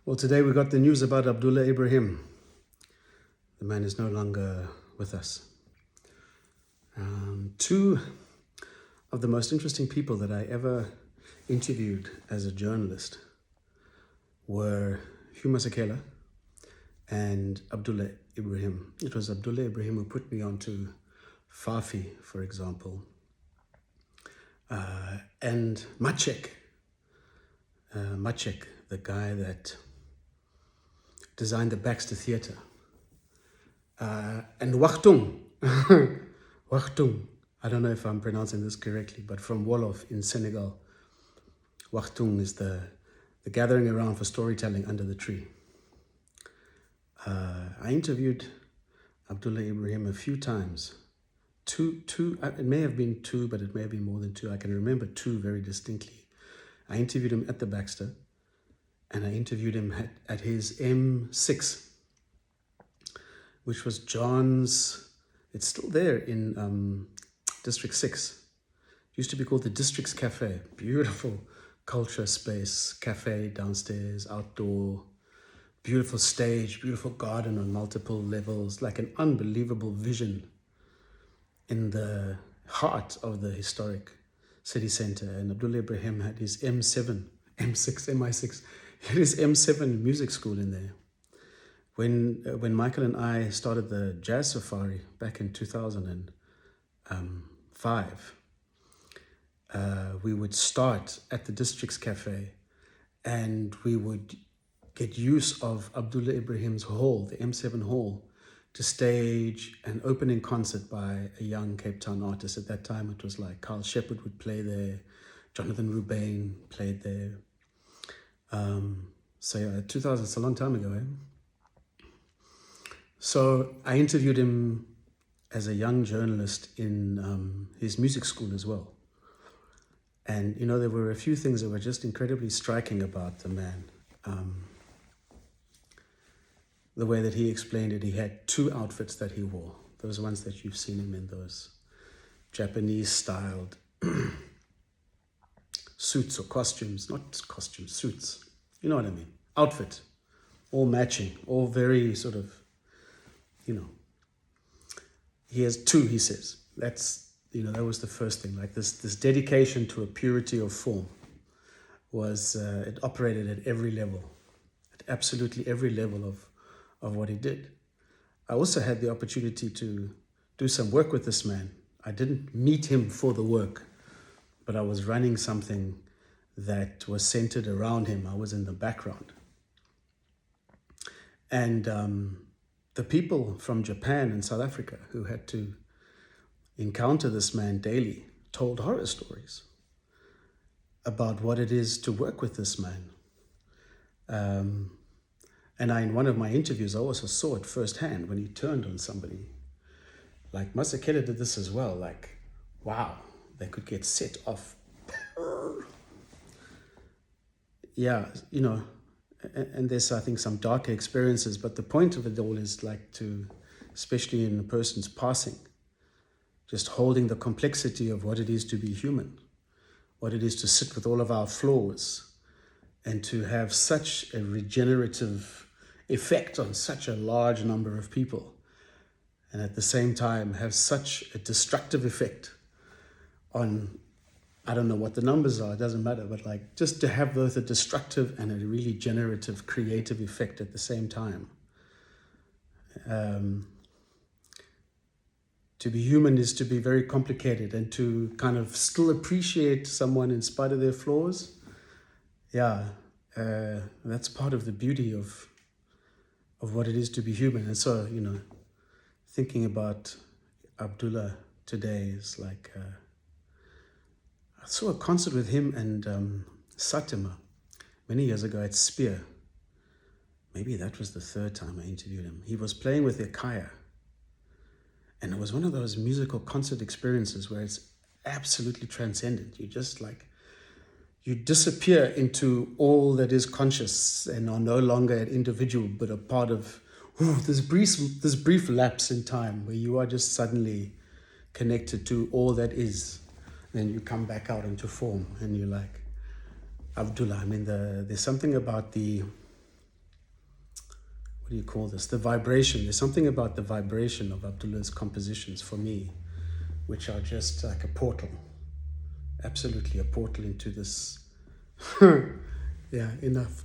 Well, today we got the news about Abdullah Ibrahim. The man is no longer with us. Two of the most interesting people that I ever interviewed as a journalist were Hugh Masekela and Abdullah Ibrahim. It was Abdullah Ibrahim who put me onto Fafi, for example, and Maciek, the guy that designed the Baxter Theatre, and Wachtung. Wachtung, I don't know if I'm pronouncing this correctly, but from Wolof in Senegal. Wachtung is the gathering around for storytelling under the tree. I interviewed Abdullah Ibrahim a few times. Two, it may have been two, but it may have been more than two. I can remember two very distinctly. I interviewed him at the Baxter, and I interviewed him at his M6, which was John's. It's still there in District 6. It used to be called the District's Cafe. Beautiful culture space, cafe downstairs, outdoor, beautiful stage, beautiful garden on multiple levels, like an unbelievable vision in the heart of the historic city center. And Abdullah Ibrahim had his M6, MI6, he had his M7 music school in there. When Michael and I started the Jazz Safari back in 2005, we would start at the District's Cafe, and we would get use of Abdullah Ibrahim's hall, the M7 hall, to stage an opening concert by a young Cape Town artist. At that time, it was like Carl Shepard would play there, Jonathan Rubain played there. So yeah, 2000, it's a long time ago, eh? So I interviewed him as a young journalist in his music school as well. And, you know, there were a few things that were just incredibly striking about the man. The way that he explained it, he had two outfits that he wore. Those ones that you've seen him in, those Japanese-styled suits or costumes, not costumes, suits. You know what I mean? Outfit, all matching, all very sort of, you know. He has two, he says. That was the first thing. Like this dedication to a purity of form was, it operated at every level, at absolutely every level of what he did. I also had the opportunity to do some work with this man. I didn't meet him for the work, but I was running something that was centered around him. I was in the background. And the people from Japan and South Africa who had to encounter this man daily told horror stories about what it is to work with this man. And in one of my interviews, I also saw it firsthand when he turned on somebody. Like Masekela did this as well. Like, wow, they could get set off. Yeah, you know, and there's, I think, some darker experiences, but the point of it all is like to, especially in a person's passing, just holding the complexity of what it is to be human, what it is to sit with all of our flaws, and to have such a regenerative effect on such a large number of people, and at the same time have such a destructive effect on, I don't know what the numbers are, it doesn't matter, but like just to have both a destructive and a really generative, creative effect at the same time. To be human is to be very complicated and to kind of still appreciate someone in spite of their flaws. Yeah, that's part of the beauty of what it is to be human. And so, you know, thinking about Abdullah today is like, I saw a concert with him and Satima many years ago at Spear. Maybe that was the third time I interviewed him. He was playing with Ekaya. And it was one of those musical concert experiences where it's absolutely transcendent. You just like, you disappear into all that is conscious and are no longer an individual, but a part of this brief lapse in time where you are just suddenly connected to all that is. Then you come back out into form and you're like, Abdullah, I mean, there's something about the do you call this? The vibration. There's something about the vibration of Abdullah's compositions for me, which are just like a portal. Absolutely a portal into this. Yeah, enough.